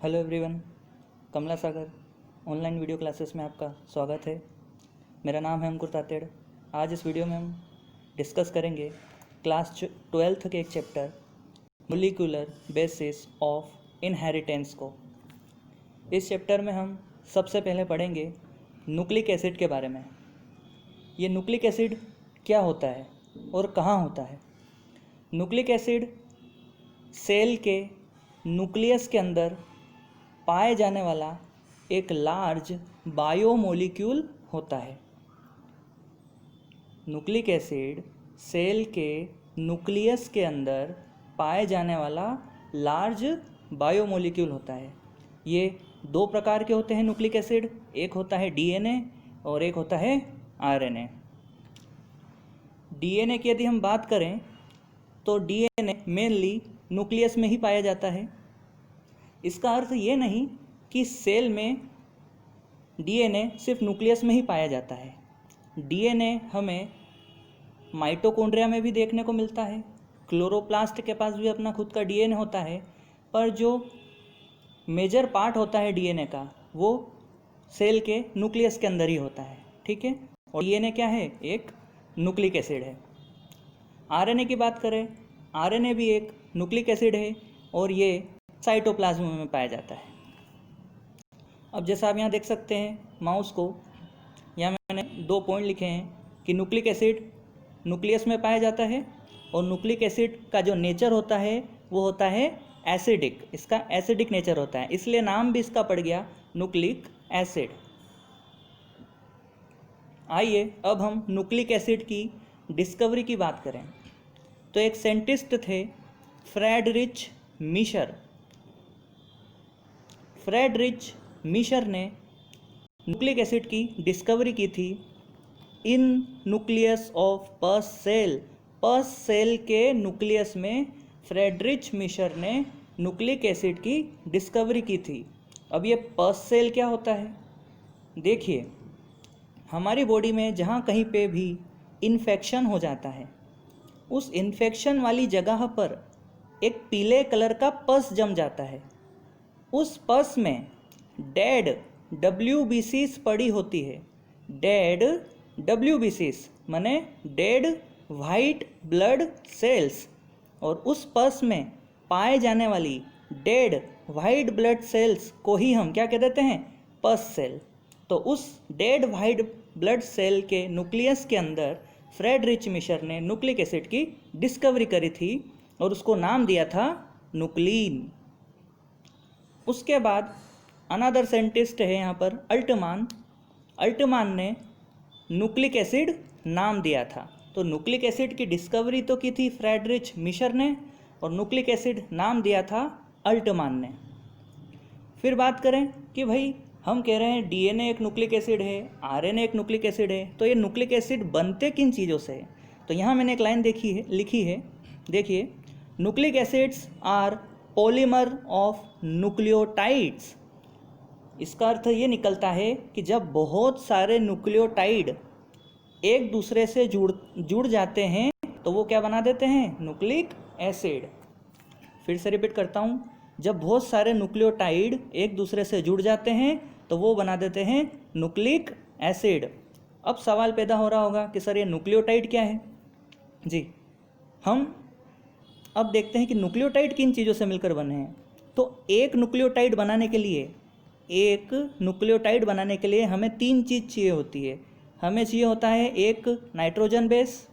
Hello everyone, कमला सागर online video classes में आपका स्वागत है। मेरा नाम है अंकुर तातेड़। आज इस वीडियो में हम डिस्कस करेंगे क्लास 12th के एक chapter molecular basis of inheritance को। इस चैप्टर में हम सबसे पहले पढ़ेंगे न्यूक्लिक एसिड के बारे में। ये न्यूक्लिक एसिड क्या होता है और कहाँ होता है। न्यूक्लिक एसिड सेल के न्यूक्लियस के अंदर पाए जाने वाला एक लार्ज बायोमोलिक्यूल होता है। न्यूक्लिक एसिड सेल के न्यूक्लियस के अंदर पाए जाने वाला लार्ज बायोमोलिक्यूल होता है। ये दो प्रकार के होते हैं न्यूक्लिक एसिड, एक होता है डीएनए और एक होता है आरएनए। डीएनए की यदि हम बात करें तो डीएनए मेनली न्यूक्लियस में ही पाया जाता है। इसका अर्थ ये नहीं कि सेल में डीएनए सिर्फ न्यूक्लियस में ही पाया जाता है। डीएनए हमें माइटोकॉन्ड्रिया में भी देखने को मिलता है, क्लोरोप्लास्ट के पास भी अपना खुद का डीएनए होता है, पर जो मेजर पार्ट होता है डीएनए का वो सेल के न्यूक्लियस के अंदर ही होता है। ठीक है, और डीएनए क्या है? एक न्यूक्लिक एसिड है। आरएनए की बात करें, आरएनए भी एक न्यूक्लिक एसिड है और ये साइटोप्लाज्म में पाया जाता है। अब जैसा आप यहाँ देख सकते हैं माउस को, यहाँ मैंने 2 पॉइंट लिखे हैं कि न्यूक्लिक एसिड न्यूक्लियस में पाया जाता है और न्यूक्लिक एसिड का जो नेचर होता है वो होता है एसिडिक। इसका एसिडिक नेचर होता है, इसलिए नाम भी इसका पड़ गया न्यूक्लिक एसिड। आइए अब हम न्यूक्लिक एसिड की डिस्कवरी की बात करें तो एक साइंटिस्ट थे फ्रेडरिच मिशर। फ्रेडरिच मिशर ने न्यूक्लिक एसिड की डिस्कवरी की थी in nucleus of pus cell. Pus cell के न्यूक्लियस में फ्रेडरिच मिशर ने न्यूक्लिक एसिड की डिस्कवरी की थी। अब ये पस सेल क्या होता है? देखिए, हमारी बॉडी में जहाँ कहीं पे भी इन्फेक्शन हो जाता है, उस इन्फेक्शन वाली जगह पर एक पीले कलर का पस जम जाता है। उस पस में डेड WBCs पड़ी होती है। डेड WBCs माने डेड वाइट ब्लड सेल्स, और उस पस में पाए जाने वाली डेड वाइट ब्लड सेल्स को ही हम क्या कह देते हैं? पस सेल। तो उस डेड वाइट ब्लड सेल के न्यूक्लियस के अंदर फ्रेडरिच मिशर ने न्यूक्लिक एसिड की डिस्कवरी करी थी और उसको नाम दिया था न्यूक्लीन। उसके बाद अनदर साइंटिस्ट है यहाँ पर अल्टमान। अल्टमान ने न्यूक्लिक एसिड नाम दिया था। तो न्यूक्लिक एसिड की डिस्कवरी तो की थी फ्रेडरिच मिशर ने और न्यूक्लिक एसिड नाम दिया था अल्टमान ने। फिर बात करें कि भाई हम कह रहे हैं डीएनए एक न्यूक्लिक एसिड है, आरएनए एक न्यूक्लिक एसिड है, तो ये न्यूक्लिक एसिड बनते किन चीज़ों से है? तो यहाँ मैंने एक लाइन लिखी है, देखिए, nucleic acids are polymer of nucleotides. इसका अर्थ ये निकलता है कि जब बहुत सारे न्यूक्लियोटाइड एक दूसरे से जुड़ जाते हैं तो वो क्या बना देते हैं? Nucleic acid. फिर से रिपीट करता हूँ, जब बहुत सारे न्यूक्लियोटाइड एक दूसरे से जुड़ जाते हैं तो वो बना देते हैं न्यूक्लिक एसिड। अब सवाल पैदा हो रहा होगा कि सर ये न्यूक्लियोटाइड क्या है? जी, हम अब देखते हैं कि न्यूक्लियोटाइड किन चीज़ों से मिलकर बने हैं। तो एक न्यूक्लियोटाइड बनाने के लिए हमें 3 चीज़ चाहिए होती है। हमें चाहिए होता है एक नाइट्रोजन बेस,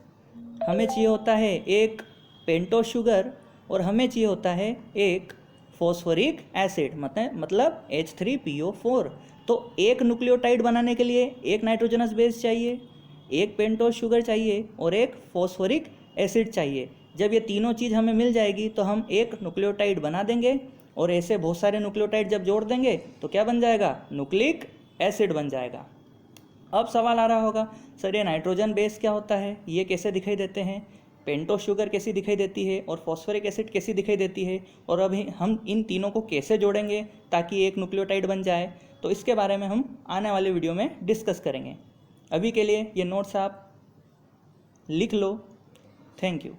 हमें चाहिए होता है एक पेंटोस शुगर और हमें चाहिए होता है एक फॉस्फोरिक एसिड, मतलब H3PO4। तो एक न्यूक्लियोटाइड बनाने के लिए एक नाइट्रोजनस बेस चाहिए, एक पेंटोस शुगर चाहिए और एक फॉस्फोरिक एसिड चाहिए। जब ये तीनों चीज़ हमें मिल जाएगी तो हम एक न्यूक्लियोटाइड बना देंगे और ऐसे बहुत सारे न्यूक्लियोटाइड जब जोड़ देंगे तो क्या बन जाएगा? न्यूक्लिक एसिड बन जाएगा। अब सवाल आ रहा होगा, सर ये नाइट्रोजन बेस क्या होता है? ये कैसे दिखाई देते हैं? पेंटोस शुगर कैसी दिखाई देती है और फॉस्फोरिक एसिड कैसी दिखाई देती है? और अभी हम इन तीनों को कैसे जोड़ेंगे ताकि एक न्यूक्लियोटाइड बन जाए? तो इसके बारे में हम आने वाले वीडियो में डिस्कस करेंगे। अभी के लिए ये नोट्स आप लिख लो। Thank you.